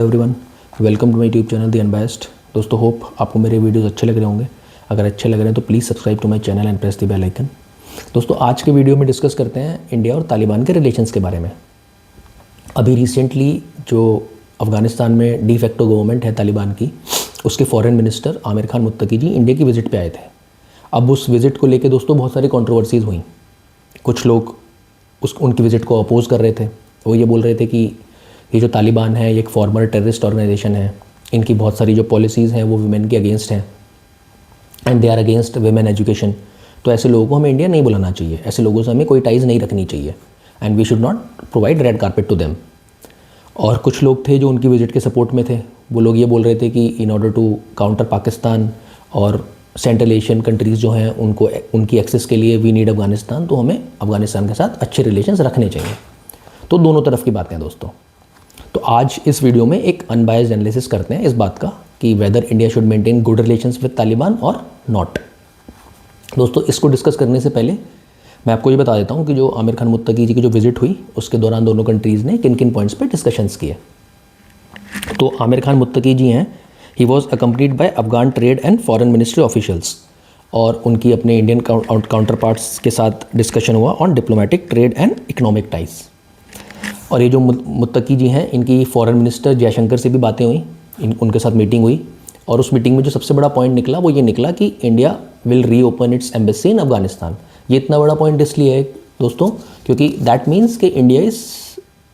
Everyone, welcome to my YouTube channel the unbiased. दोस्तों, hope आपको मेरे वीडियोस अच्छे लग रहे होंगे। अगर अच्छे लग रहे हैं तो please subscribe to my channel and press the bell icon. दोस्तों, आज के वीडियो में डिस्कस करते हैं इंडिया और तालिबान के रिलेशंस के बारे में। अभी रिसेंटली जो अफ़गानिस्तान में डी फैक्टो गवर्नमेंट है तालिबान की, उसके फॉरेन मिनिस्टर आमिर खान मुत्तकी जी इंडिया की विज़िट पे आए थे। अब उस विज़िट को लेकर दोस्तों बहुत सारी कंट्रोवर्सीज़ हुई। कुछ लोग उनकी विज़िट को अपोज़ कर रहे थे। वो ये बोल रहे थे कि ये जो तालिबान है ये एक फॉर्मर टेररिस्ट ऑर्गेनाइजेशन है, इनकी बहुत सारी जो पॉलिसीज़ हैं वो वुमेन के अगेंस्ट हैं and they are against women education. तो ऐसे लोगों को हमें इंडिया नहीं बुलाना चाहिए, ऐसे लोगों से हमें कोई टाइज़ नहीं रखनी चाहिए and we should not provide red carpet to them. और कुछ लोग थे जो उनकी विज़िट के सपोर्ट में थे। वो लोग ये बोल रहे थे कि in order to counter Pakistan और सेंट्रल एशियन कंट्रीज़ जो हैं उनको उनकी एक्सेस के लिए वी नीड अफ़गानिस्तान, तो हमें अफ़गानिस्तान के साथ अच्छे रिलेशंस रखने चाहिए। तो दोनों तरफ की बातें हैं दोस्तों। तो आज इस वीडियो में एक अनबायस्ड एनालिसिस करते हैं इस बात का कि whether India should maintain good relations with Taliban और नॉट। दोस्तों, इसको डिस्कस करने से पहले मैं आपको ये बता देता हूँ कि जो आमिर खान मुत्तकी जी की जो विज़िट हुई उसके दौरान दोनों कंट्रीज़ ने किन किन पॉइंट्स पे डिस्कशंस किए। तो आमिर खान मुत्तकी जी हैं, he was accompanied by Afghan trade and foreign ministry officials, और उनकी अपने इंडियन काउंटर पार्ट्स के साथ डिस्कशन हुआ on diplomatic, trade and economic ties. और ये जो मुत्तकी जी हैं, इनकी फॉरेन मिनिस्टर जयशंकर से भी बातें हुई, उनके साथ मीटिंग हुई। और उस मीटिंग में जो सबसे बड़ा पॉइंट निकला वो ये निकला कि India will reopen its embassy in Afghanistan. ये इतना बड़ा पॉइंट इसलिए है दोस्तों क्योंकि दैट मीन्स कि India is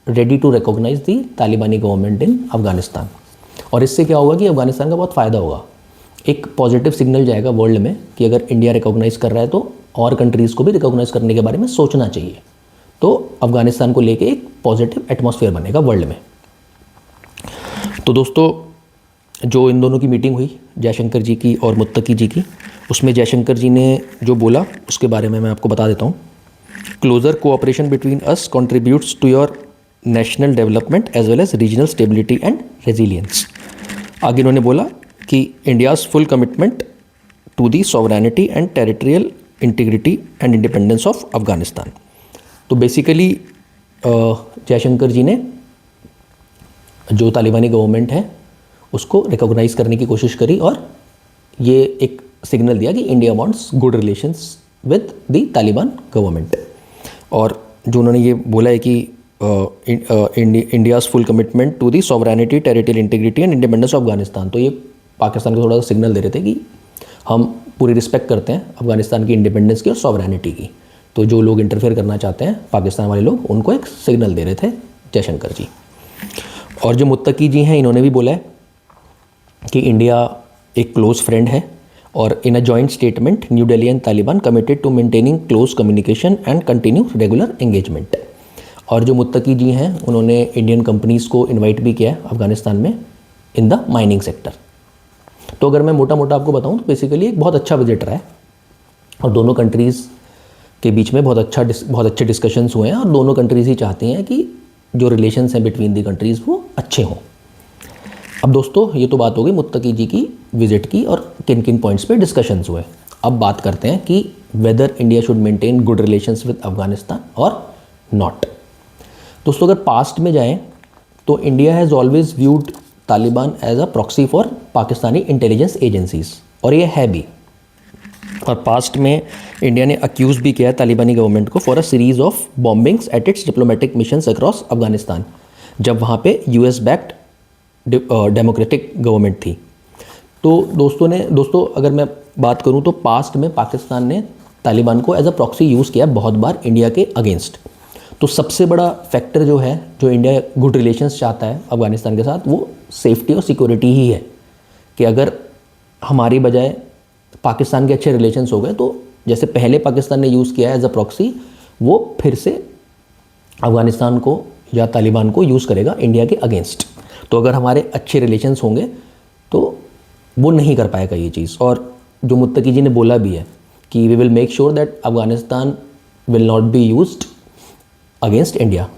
ready to recognise the Talibani government इन अफगानिस्तान। और इससे क्या होगा कि अफगानिस्तान का बहुत फ़ायदा होगा, एक पॉजिटिव सिग्नल जाएगा वर्ल्ड में कि अगर इंडिया रिकॉग्नाइज़ कर रहा है तो और कंट्रीज़ को भी रिकॉग्नाइज़ करने के बारे में सोचना चाहिए। तो अफगानिस्तान को लेके एक पॉजिटिव एटमॉस्फेयर बनेगा वर्ल्ड में। तो दोस्तों, जो इन दोनों की मीटिंग हुई जयशंकर जी की और मुत्तकी जी की, उसमें जयशंकर जी ने जो बोला उसके बारे में मैं आपको बता देता हूँ। Closer cooperation between us contributes to your national development as well as regional stability and resilience. आगे इन्होंने बोला कि India's full commitment to the sovereignty and territorial integrity and independence of Afghanistan. तो बेसिकली जयशंकर जी ने जो तालिबानी गवर्नमेंट है उसको रिकॉग्नाइज करने की कोशिश करी और ये एक सिग्नल दिया कि India wants good relations with the Taliban government. और जो उन्होंने ये बोला है कि India's full commitment to the sovereignty, territorial integrity and independence of Afghanistan. तो ये पाकिस्तान को थोड़ा सा सिग्नल दे रहे थे कि हम पूरी रिस्पेक्ट करते हैं अफगानिस्तान की इंडिपेंडेंस की और सॉवरेनिटी की। तो जो लोग इंटरफेयर करना चाहते हैं पाकिस्तान वाले लोग, उनको एक सिग्नल दे रहे थे जयशंकर जी। और जो मुत्तकी जी हैं, इन्होंने भी बोला है कि इंडिया एक क्लोज फ्रेंड है और in a joint statement New Delhi and Taliban committed to maintaining close communication and continue regular engagement. और जो मुत्तकी जी हैं, उन्होंने इंडियन कंपनीज़ को इन्वाइट भी किया है अफगानिस्तान में इन द माइनिंग सेक्टर। तो अगर मैं मोटा मोटा आपको बताऊँ तो बेसिकली एक बहुत अच्छा विजिट रहा है और दोनों कंट्रीज़ के बीच में बहुत अच्छे डिस्कशंस हुए हैं और दोनों कंट्रीज़ ही चाहती हैं कि जो रिलेशंस हैं बिटवीन दी कंट्रीज़ वो अच्छे हों। अब दोस्तों, ये तो बात हो गई मुत्तकी जी की विज़िट की और किन किन पॉइंट्स पे डिस्कशंस हुए। अब बात करते हैं कि whether India should maintain good relations with Afghanistan और नॉट। दोस्तों, अगर पास्ट में जाएं तो India has always viewed Taliban as a proxy for Pakistani intelligence agencies, और ये है भी। और पास्ट में इंडिया ने अक्यूज़ भी किया है तालिबानी गवर्नमेंट को for a series of bombings at its diplomatic missions across Afghanistan, जब वहाँ पे यूएस बैक्ड डेमोक्रेटिक गवर्नमेंट थी। तो दोस्तों अगर मैं बात करूँ तो पास्ट में पाकिस्तान ने तालिबान को एज अ प्रॉक्सी यूज़ किया बहुत बार इंडिया के अगेंस्ट। तो सबसे बड़ा फैक्टर जो है, जो इंडिया गुड रिलेशंस चाहता है अफगानिस्तान के साथ, वो सेफ्टी और सिक्योरिटी ही है। कि अगर हमारी बजाय पाकिस्तान के अच्छे रिलेशंस हो गए तो जैसे पहले पाकिस्तान ने यूज़ किया है एज अ प्रॉक्सी, वो फिर से अफगानिस्तान को या तालिबान को यूज़ करेगा इंडिया के अगेंस्ट। तो अगर हमारे अच्छे रिलेशंस होंगे तो वो नहीं कर पाएगा ये चीज़। और जो मुत्तकी जी ने बोला भी है कि we will make sure that Afghanistan will not be used against India,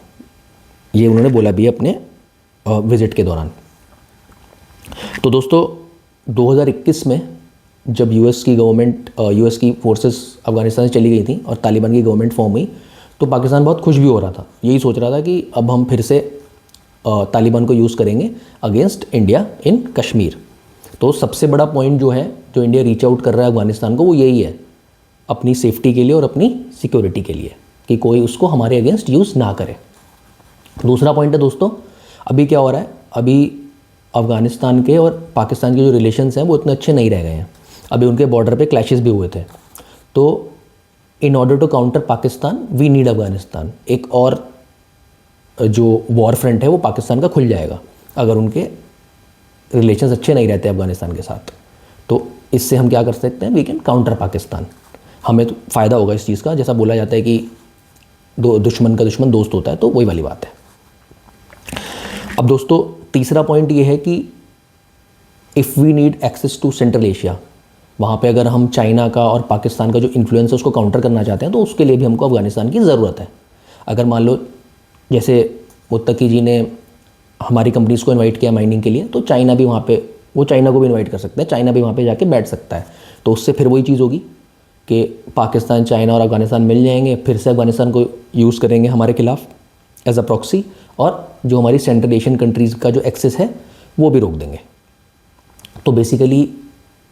ये उन्होंने बोला भी है अपने विज़िट के दौरान। तो दोस्तों, 2021 में जब यूएस की फोर्सेस अफगानिस्तान से चली गई थी और तालिबान की गवर्नमेंट फॉर्म हुई, तो पाकिस्तान बहुत खुश भी हो रहा था, यही सोच रहा था कि अब हम फिर से तालिबान को यूज़ करेंगे अगेंस्ट इंडिया इन कश्मीर। तो सबसे बड़ा पॉइंट जो है, जो इंडिया रीच आउट कर रहा है अफगानिस्तान को, वो यही है, अपनी सेफ्टी के लिए और अपनी सिक्योरिटी के लिए, कि कोई उसको हमारे अगेंस्ट यूज़ ना करे। दूसरा पॉइंट है दोस्तों, अभी क्या हो रहा है, अभी अफ़गानिस्तान के और पाकिस्तान के जो रिलेशंस हैं वो इतने अच्छे नहीं रह गए हैं। अभी उनके बॉर्डर पे क्लैशेस भी हुए थे। तो in order to counter Pakistan we need Afghanistan. एक और जो वॉर फ्रंट है वो पाकिस्तान का खुल जाएगा अगर उनके रिलेशंस अच्छे नहीं रहते अफ़गानिस्तान के साथ। तो इससे हम क्या कर सकते हैं, वी कैन काउंटर पाकिस्तान। हमें तो फ़ायदा होगा इस चीज़ का। जैसा बोला जाता है कि दुश्मन का दुश्मन दोस्त होता है, तो वही वाली बात है। अब दोस्तों तीसरा पॉइंट ये है कि if we need access to central Asia, वहाँ पे अगर हम चाइना का और पाकिस्तान का जो इन्फ्लुएंस है उसको काउंटर करना चाहते हैं, तो उसके लिए भी हमको अफ़गानिस्तान की ज़रूरत है। अगर मान लो जैसे मुत्तकी जी ने हमारी कंपनीज़ को इनवाइट किया माइनिंग के लिए, तो चाइना भी वहाँ पे, वो चाइना को भी इनवाइट कर सकते हैं, चाइना भी वहाँ पे जाके बैठ सकता है। तो उससे फिर वही चीज़ होगी कि पाकिस्तान, चाइना और अफ़गानिस्तान मिल जाएंगे, फिर से अफ़गानिस्तान को यूज़ करेंगे हमारे खिलाफ एज अ प्रॉक्सी, और जो हमारी सेंट्रल एशियन कंट्रीज़ का जो एक्सेस है वो भी रोक देंगे। तो बेसिकली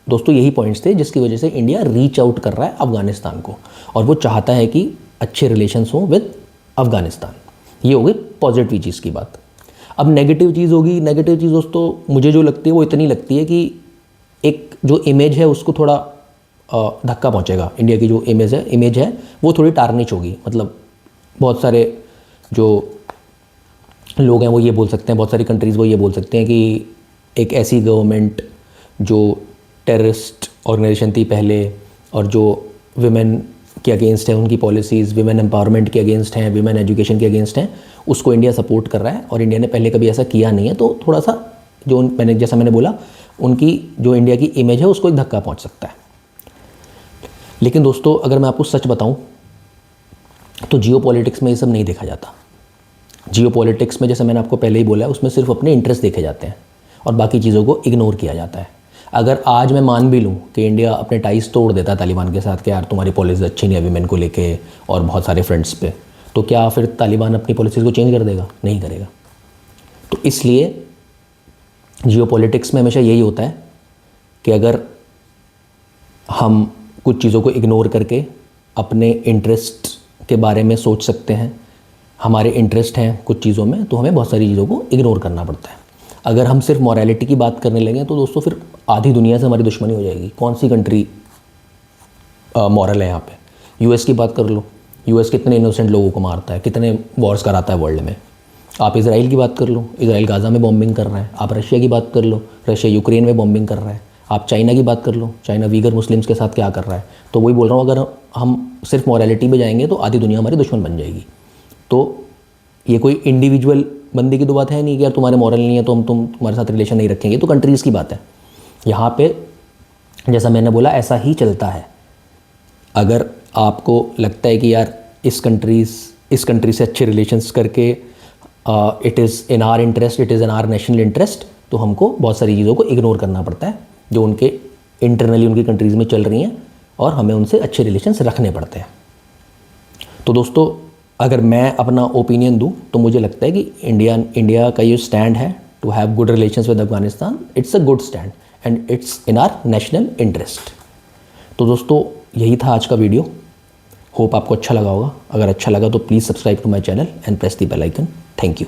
दोस्तों यही पॉइंट्स थे जिसकी वजह से इंडिया रीच आउट कर रहा है अफ़गानिस्तान को, और वो चाहता है कि अच्छे रिलेशंस हों विद अफ़गानिस्तान। ये हो गई पॉजिटिव चीज़ की बात। अब नेगेटिव चीज़ होगी। नेगेटिव चीज़ दोस्तों मुझे जो लगती है वो इतनी लगती है कि एक जो इमेज है उसको थोड़ा धक्का पहुंचेगा। इंडिया की जो इमेज है वो थोड़ी टार्निश होगी। मतलब बहुत सारे जो लोग हैं वो ये बोल सकते हैं, बहुत सारी कंट्रीज़ वो ये बोल सकते हैं कि एक ऐसी गवर्नमेंट जो टेररिस्ट ऑर्गेनाइजेशन थी पहले, और जो विमेन के अगेंस्ट है, उनकी पॉलिसीज़ विमेन एम्पावरमेंट के अगेंस्ट हैं, विमेन एजुकेशन के अगेंस्ट हैं, उसको इंडिया सपोर्ट कर रहा है। और इंडिया ने पहले कभी ऐसा किया नहीं है, तो थोड़ा सा जो जैसा मैंने बोला, उनकी जो इंडिया की इमेज है उसको एक धक्का पहुंच सकता है। लेकिन दोस्तों अगर मैं आपको सच बताऊं तो जियोपॉलिटिक्स में ये सब नहीं देखा जाता। जियोपॉलिटिक्स में, जैसे मैंने आपको पहले ही बोला, उसमें सिर्फ अपने इंटरेस्ट देखे जाते हैं और बाकी चीज़ों को इग्नोर किया जाता है। अगर आज मैं मान भी लूँ कि इंडिया अपने टाइज तोड़ देता है तालिबान के साथ कि यार तुम्हारी पॉलिसी अच्छी नहीं है वीमेन को लेके और बहुत सारे फ्रंट्स पे, तो क्या फिर तालिबान अपनी पॉलिसीज़ को चेंज कर देगा? नहीं करेगा। तो इसलिए जियोपॉलिटिक्स में हमेशा यही होता है कि अगर हम कुछ चीज़ों को इग्नोर करके अपने इंटरेस्ट के बारे में सोच सकते हैं, हमारे इंटरेस्ट हैं कुछ चीज़ों में, तो हमें बहुत सारी चीज़ों को इग्नोर करना पड़ता है। अगर हम सिर्फ मॉरलिटी की बात करने लगे तो दोस्तों फिर आधी दुनिया से हमारी दुश्मनी हो जाएगी। कौन सी कंट्री मॉरल है यहाँ पे? यूएस की बात कर लो, यूएस कितने इनोसेंट लोगों को मारता है, कितने वॉर्स कराता है वर्ल्ड में। आप इसराइल की बात कर लो, इसराइल गाज़ा में बॉम्बिंग कर रहा है। आप रशिया की बात कर लो, रशिया यूक्रेन में बॉम्बिंग कर रहा है। आप चाइना की बात कर लो, चाइना वीगर मुस्लिम्स के साथ क्या कर रहा है। तो वही बोल रहा हूँ, अगर हम सिर्फ मॉरलिटी पे जाएंगे तो आधी दुनिया हमारी दुश्मन बन जाएगी। तो ये कोई इंडिविजुअल बंदे की तो बात है नहीं कि यार तुम्हारे मॉरल नहीं है तो हम तुम्हारे साथ रिलेशन नहीं रखेंगे, तो कंट्रीज़ की बात है। यहाँ पे जैसा मैंने बोला ऐसा ही चलता है। अगर आपको लगता है कि यार इस कंट्री से अच्छे रिलेशंस करके it is in are interest, it is in our national interest, तो हमको बहुत सारी चीज़ों को इग्नोर करना पड़ता है जो उनके इंटरनली उनकी कंट्रीज़ में चल रही हैं, और हमें उनसे अच्छे रिलेशंस रखने पड़ते हैं। तो दोस्तों अगर मैं अपना ओपिनियन दूं तो मुझे लगता है कि इंडिया का ये स्टैंड है to have good relations with Afghanistan, it's a good stand and it's in our national interest. तो दोस्तों यही था आज का वीडियो। होप आपको अच्छा लगा होगा। अगर अच्छा लगा तो please subscribe to my channel and press the bell icon. Thank you.